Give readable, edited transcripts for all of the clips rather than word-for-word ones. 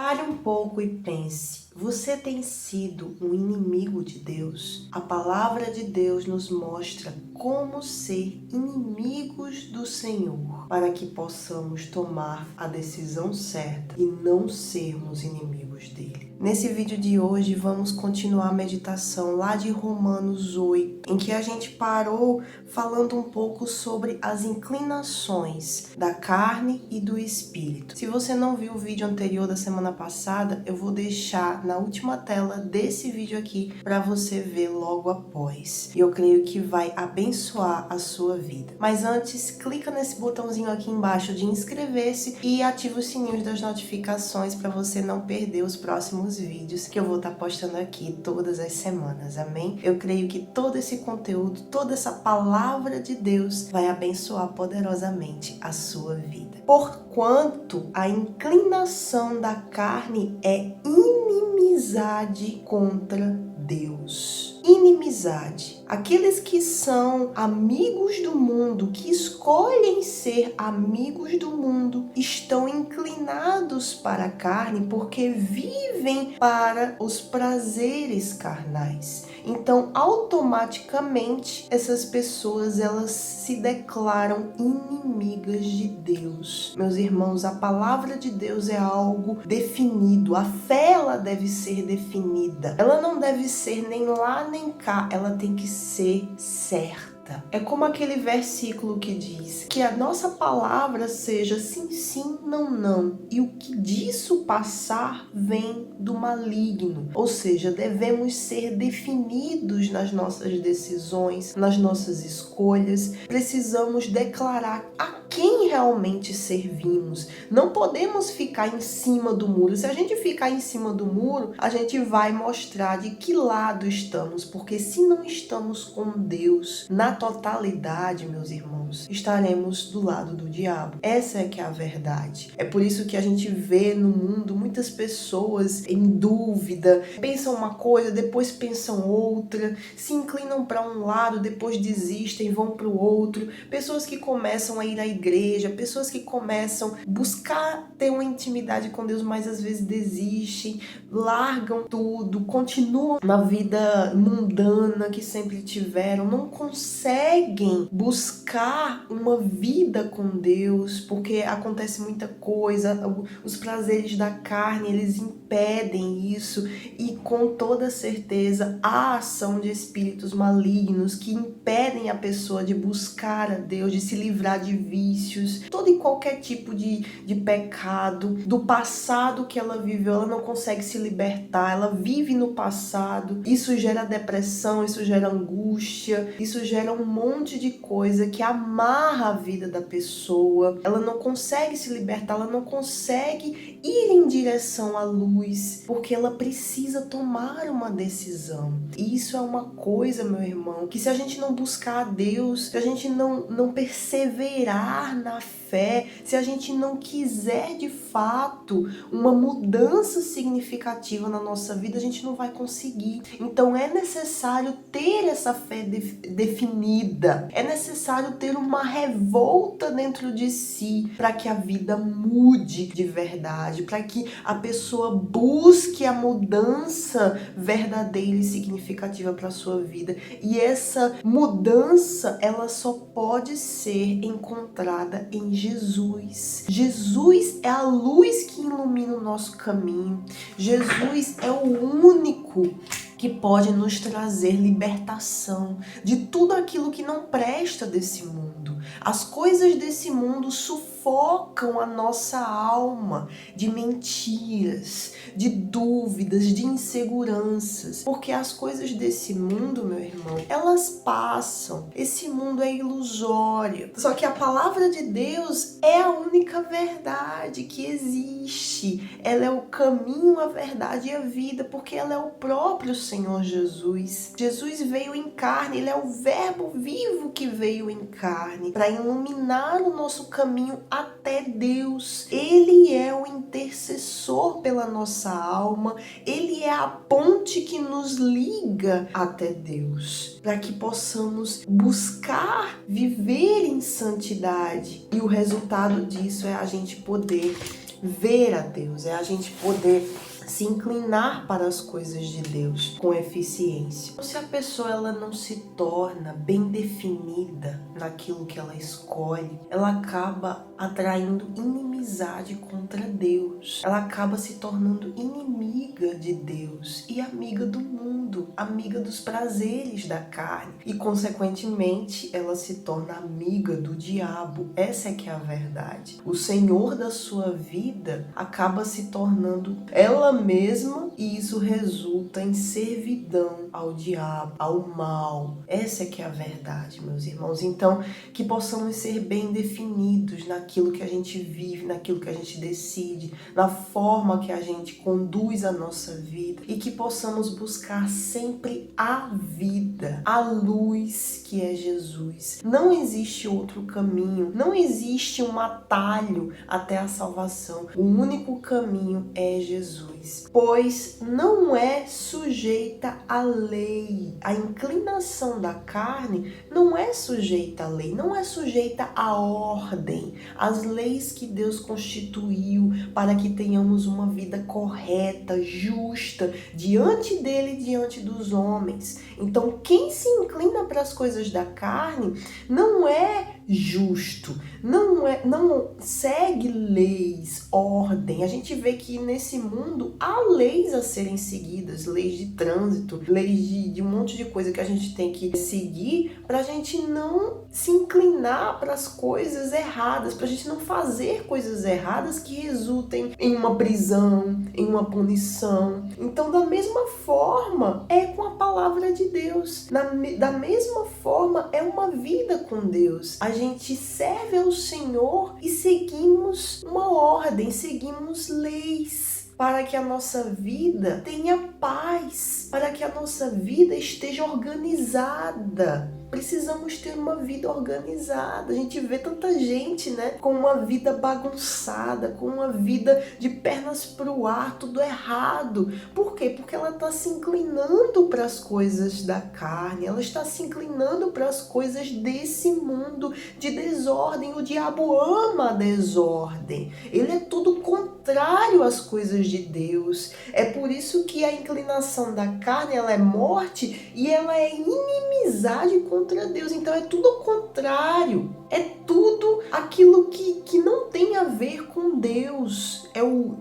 Pare um pouco e pense. Você tem sido um inimigo de Deus? A palavra de Deus nos mostra como ser inimigos do Senhor, para que possamos tomar a decisão certa e não sermos inimigos dele. Nesse vídeo de hoje vamos continuar a meditação lá de Romanos 8, em que a gente parou falando um pouco sobre as inclinações da carne e do espírito. Se você não viu o vídeo anterior da semana passada, eu vou deixar na última tela desse vídeo aqui para você ver logo após. E eu creio que vai abençoar a sua vida. Mas antes, clica nesse botãozinho aqui embaixo de inscrever-se e ativa os sininhos das notificações para você não perder os próximos vídeos que eu vou estar postando aqui todas as semanas, amém? Eu creio que todo esse conteúdo, toda essa palavra de Deus vai abençoar poderosamente a sua vida. Porquanto a inclinação da carne é inimizade contra Deus. Inimizade. Aqueles que são amigos do mundo, que escolhem ser amigos do mundo, estão inclinados para a carne porque vivem para os prazeres carnais. Então, automaticamente, essas pessoas, elas se declaram inimigas de Deus. Meus irmãos, a palavra de Deus é algo definido. A fé, ela deve ser definida. Ela não deve ser nem lá nem cá. Ela tem que ser certa. É como aquele versículo que diz que a nossa palavra seja sim, sim, não, não. E o que disso passar vem do maligno. Ou seja, devemos ser definidos nas nossas decisões, nas nossas escolhas. Precisamos declarar a quem realmente servimos. Não podemos ficar em cima do muro. Se a gente ficar em cima do muro, a gente vai mostrar de que lado estamos. Porque se não estamos com Deus na totalidade, meus irmãos, estaremos do lado do diabo. Essa é que é a verdade. É por isso que a gente vê no mundo muitas pessoas em dúvida, pensam uma coisa, depois pensam outra, se inclinam para um lado, depois desistem, vão para o outro. Pessoas que começam a ir à igreja, pessoas que começam a buscar ter uma intimidade com Deus, mas às vezes desistem, largam tudo, continuam na vida mundana que sempre tiveram, não conseguem buscar uma vida com Deus, porque acontece muita coisa, os prazeres da carne, eles impedem isso, e com toda certeza há ação de espíritos malignos que impedem a pessoa de buscar a Deus, de se livrar de vícios, todo e qualquer tipo de pecado, do passado que ela viveu, ela não consegue se libertar, ela vive no passado, isso gera depressão, isso gera angústia, isso gera um monte de coisa que amarra a vida da pessoa, ela não consegue se libertar, ela não consegue ir em direção à luz, porque ela precisa tomar uma decisão. E isso é uma coisa, meu irmão, que se a gente não buscar a Deus, se a gente não perseverar na fé, se a gente não quiser de fato uma mudança significativa na nossa vida, a gente não vai conseguir. Então é necessário ter essa fé definida, é necessário ter uma revolta dentro de si para que a vida mude de verdade, para que a pessoa busque a mudança verdadeira e significativa para a sua vida. E essa mudança, ela só pode ser encontrada em Jesus. Jesus é a luz que ilumina o nosso caminho. Jesus é o único que pode nos trazer libertação de tudo aquilo que não presta desse mundo. As coisas desse mundo sufocam a nossa alma de mentiras, de dúvidas, de inseguranças, porque as coisas desse mundo, meu irmão, elas passam. Esse mundo é ilusório. Só que a palavra de Deus é a única verdade que existe. Ela é o caminho, a verdade e a vida, porque ela é o próprio Senhor Jesus. Jesus veio em carne, ele é o verbo vivo que veio em carne para iluminar o nosso caminho até Deus. Ele é o intercessor pela nossa alma, ele é a ponte que nos liga até Deus, para que possamos buscar viver em santidade. E o resultado disso é a gente poder ver a Deus, é a gente poder se inclinar para as coisas de Deus com eficiência. Se a pessoa ela não se torna bem definida naquilo que ela escolhe, ela acaba atraindo inimizade contra Deus. Ela acaba se tornando inimiga de Deus e amiga do mundo, amiga dos prazeres da carne e, consequentemente, ela se torna amiga do diabo. Essa é que é a verdade. O Senhor da sua vida acaba se tornando ela mesma e isso resulta em servidão ao diabo, ao mal. Essa é que é a verdade, meus irmãos. Então, que possamos ser bem definidos naquilo que a gente vive, naquilo que a gente decide, na forma que a gente conduz a nossa vida e que possamos buscar sempre a vida, a luz que é Jesus. Não existe outro caminho, não existe um atalho até a salvação. O único caminho é Jesus, pois não é sujeita à lei. A inclinação da carne não é sujeita à lei, não é sujeita à ordem, às leis que Deus constituiu para que tenhamos uma vida correta, justa, diante dele e diante dos homens. Então, quem se inclina para as coisas da carne não é justo, não segue leis, ordem. A gente vê que nesse mundo há leis a serem seguidas, leis de trânsito, leis de um monte de coisa que a gente tem que seguir para a gente não se inclinar para as coisas erradas, para a gente não fazer coisas erradas que resultem em uma prisão, em uma punição. Então, da mesma forma, é com a palavra de Deus. Da mesma forma, é uma vida com Deus. A gente serve ao Senhor e seguimos uma ordem, seguimos leis para que a nossa vida tenha paz, para que a nossa vida esteja organizada. Precisamos ter uma vida organizada. A gente vê tanta gente, né, com uma vida bagunçada, com uma vida de pernas pro ar, tudo errado. Por quê? Porque ela está se inclinando para as coisas da carne, ela está se inclinando para as coisas desse mundo de desordem. O diabo ama a desordem. Ele é tudo contrário às coisas de Deus. É por isso que a inclinação da carne, ela é morte e ela é inimizade contra Deus. Então é tudo ao contrário. É tudo aquilo que não tem a ver com Deus. É o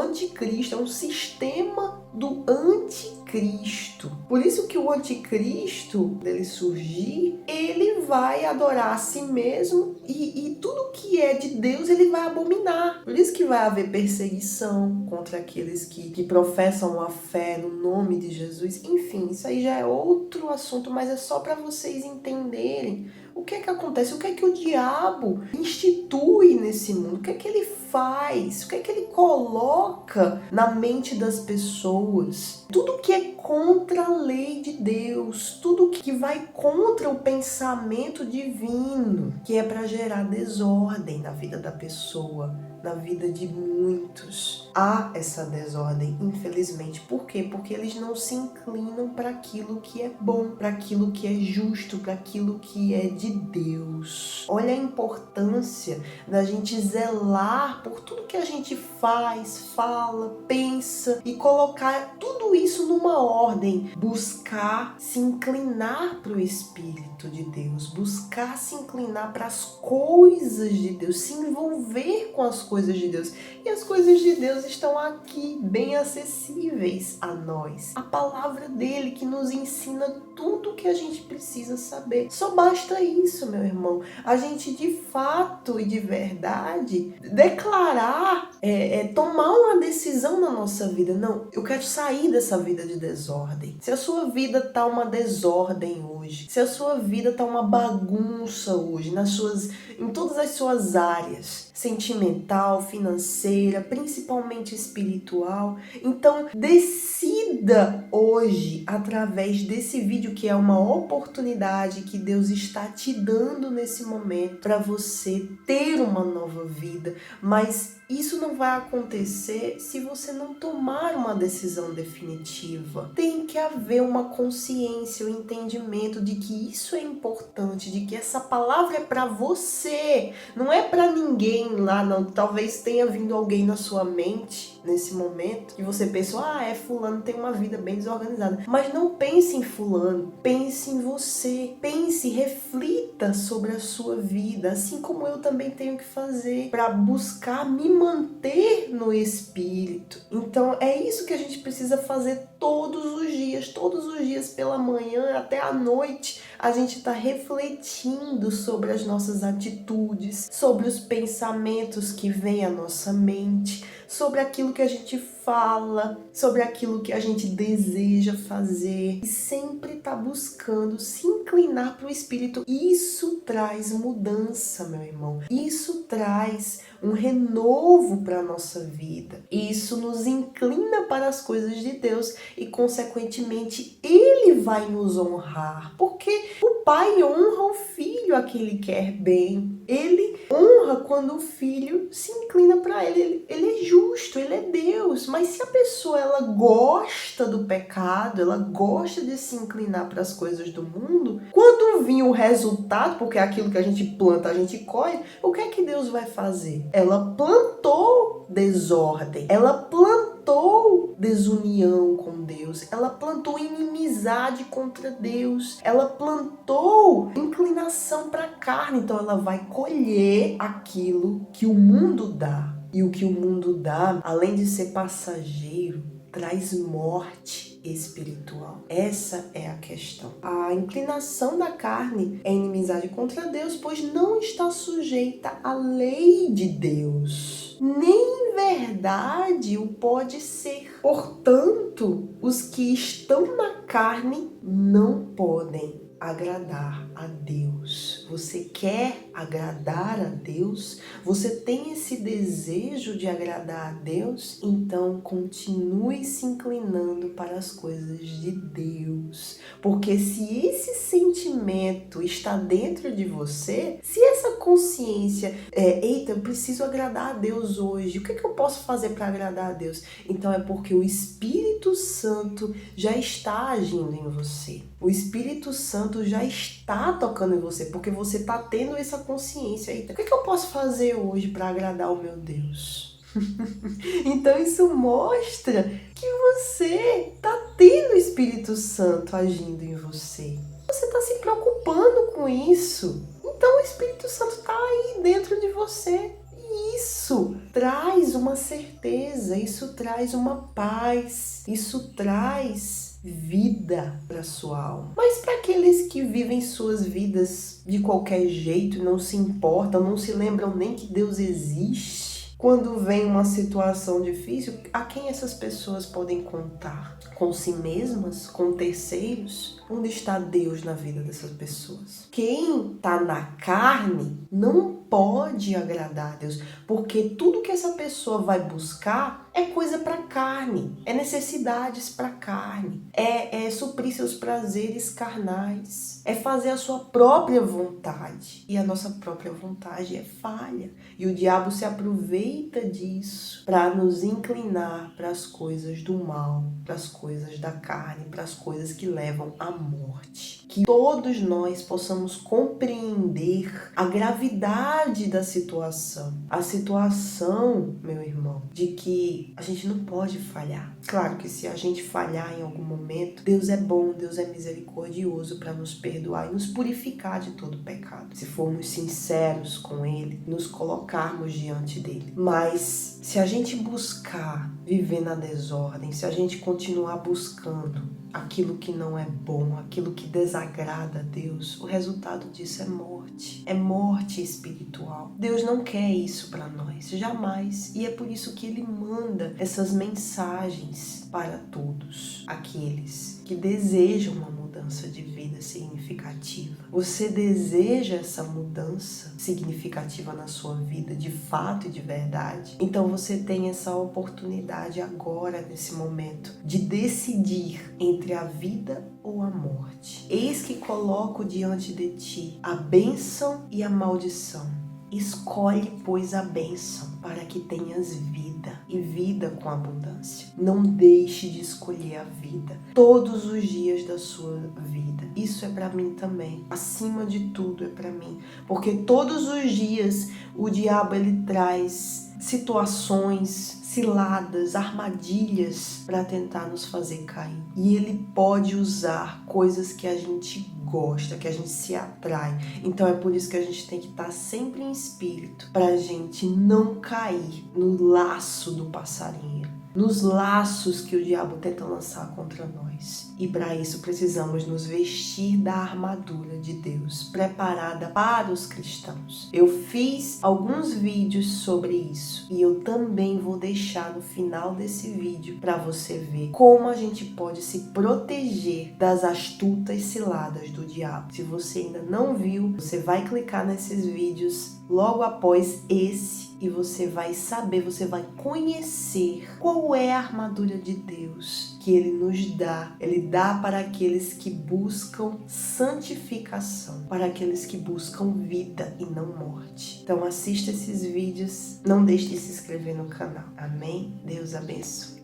anticristo, é um sistema do anticristo. Por isso que o anticristo, dele surgir, ele vai adorar a si mesmo e tudo que é de Deus ele vai abominar. Por isso que vai haver perseguição contra aqueles que professam a fé no nome de Jesus. Enfim, isso aí já é outro assunto, mas é só para vocês entenderem o que é que acontece, o que é que o diabo institui nesse mundo, o que é que ele faz, o que é que ele coloca na mente das pessoas. Tudo que é contra a lei de Deus, tudo que vai contra o pensamento divino, que é para gerar desordem na vida da pessoa, na vida de muitos. Há essa desordem, infelizmente. Por quê? Porque eles não se inclinam para aquilo que é bom, para aquilo que é justo, para aquilo que é de Deus. Olha a importância da gente zelar por tudo que a gente faz, fala, pensa e colocar tudo isso numa ordem. Buscar se inclinar para o Espírito de Deus, buscar se inclinar para as coisas de Deus, se envolver com as coisas de Deus. E as coisas de Deus estão aqui, bem acessíveis a nós. A palavra dele que nos ensina tudo que a gente precisa saber. Só basta isso, meu irmão. A gente de fato e de verdade declarar, tomar uma decisão na nossa vida. Não, eu quero sair dessa vida de desordem. Se a sua vida tá uma desordem hoje, se a sua vida tá uma bagunça hoje, em todas as suas áreas, sentimental, financeira, principalmente espiritual, então decida Decida hoje, através desse vídeo, que é uma oportunidade que Deus está te dando nesse momento para você ter uma nova vida, mas isso não vai acontecer se você não tomar uma decisão definitiva. Tem que haver uma consciência, um entendimento de que isso é importante, de que essa palavra é para você, não é para ninguém lá, não. Talvez tenha vindo alguém na sua mente nesse momento e você pensou, fulano tem uma vida bem desorganizada. Mas não pense em fulano, pense em você. Pense, reflita sobre a sua vida, assim como eu também tenho que fazer para buscar me manter no espírito. Então é isso que a gente precisa fazer todos os dias pela manhã até a noite. A gente está refletindo sobre as nossas atitudes, sobre os pensamentos que vêm à nossa mente, sobre aquilo que a gente fala, sobre aquilo que a gente deseja fazer, e sempre está buscando se inclinar para o Espírito. Isso traz mudança, meu irmão. Isso traz um renovo para a nossa vida. Isso nos inclina para as coisas de Deus e, consequentemente, Ele vai nos honrar, porque o Pai honra o Filho a quem Ele quer bem. Ele honra quando o Filho se inclina para Ele. Ele é justo, Ele é Deus. Mas se a pessoa ela gosta do pecado, ela gosta de se inclinar para as coisas do mundo, quando vir o resultado, porque é aquilo que a gente planta, a gente colhe, o que é que Deus vai fazer? Ela plantou desordem, ela plantou desunião com Deus, ela plantou inimizade contra Deus, ela plantou inclinação para a carne, então ela vai colher aquilo que o mundo dá. E o que o mundo dá, além de ser passageiro, traz morte espiritual. Essa é a questão. A inclinação da carne é inimizade contra Deus, pois não está sujeita à lei de Deus. Nem verdade o pode ser. Portanto, os que estão na carne não podem agradar a Deus. Você quer agradar a Deus? Você tem esse desejo de agradar a Deus? Então continue se inclinando para as coisas de Deus. Porque se esse sentimento está dentro de você, se essa consciência eita, eu preciso agradar a Deus hoje, o que eu posso fazer para agradar a Deus? Então é porque o Espírito Santo já está agindo em você. O Espírito Santo já está tocando em você, porque você está tendo essa consciência. Eita, o que eu posso fazer hoje para agradar o meu Deus? Então isso mostra que você está tendo o Espírito Santo agindo em você. Você está se preocupando com isso. Então o Espírito Santo está aí dentro de você. E isso traz uma certeza, isso traz uma paz, isso traz vida para sua alma. Mas para aqueles que vivem suas vidas de qualquer jeito, não se importam, não se lembram nem que Deus existe, quando vem uma situação difícil, a quem essas pessoas podem contar? Com si mesmas? Com terceiros? Onde está Deus na vida dessas pessoas? Quem está na carne não pode agradar a Deus, porque tudo que essa pessoa vai buscar é coisa para carne, é necessidades para carne, é suprir seus prazeres carnais, é fazer a sua própria vontade. E a nossa própria vontade é falha. E o diabo se aproveita disso para nos inclinar para as coisas do mal, para as coisas da carne, para as coisas que levam à morte. Que todos nós possamos compreender a gravidade da situação. A situação, meu irmão, de que a gente não pode falhar. Claro que se a gente falhar em algum momento, Deus é bom, Deus é misericordioso para nos perdoar e nos purificar de todo pecado. Se formos sinceros com Ele, nos colocarmos diante dele. Mas se a gente buscar viver na desordem, se a gente continuar buscando aquilo que não é bom, aquilo que desagrada a Deus, o resultado disso é morte espiritual. Deus não quer isso para nós, jamais. E é por isso que Ele manda manda essas mensagens para todos aqueles que desejam uma mudança de vida significativa. Você deseja essa mudança significativa na sua vida, de fato e de verdade? Então você tem essa oportunidade agora, nesse momento, de decidir entre a vida ou a morte. Eis que coloco diante de ti a bênção e a maldição. Escolhe, pois, a bênção para que tenhas vida e vida com abundância. Não deixe de escolher a vida todos os dias da sua vida. Isso é para mim também. Acima de tudo é para mim, porque todos os dias o diabo ele traz situações, ciladas, armadilhas para tentar nos fazer cair. E ele pode usar coisas que a gente gosta, que a gente se atrai. Então é por isso que a gente tem que estar sempre em espírito, para a gente não cair no laço do passarinheiro, nos laços que o diabo tenta lançar contra nós. E para isso precisamos nos vestir da armadura de Deus, preparada para os cristãos. Eu fiz alguns vídeos sobre isso e eu também vou deixar no final desse vídeo para você ver como a gente pode se proteger das astutas ciladas do diabo. Se você ainda não viu, você vai clicar nesses vídeos logo após esse e você vai saber, você vai conhecer qual é a armadura de Deus que Ele nos dá. Ele dá para aqueles que buscam santificação, para aqueles que buscam vida e não morte. Então assista esses vídeos, não deixe de se inscrever no canal. Amém? Deus abençoe.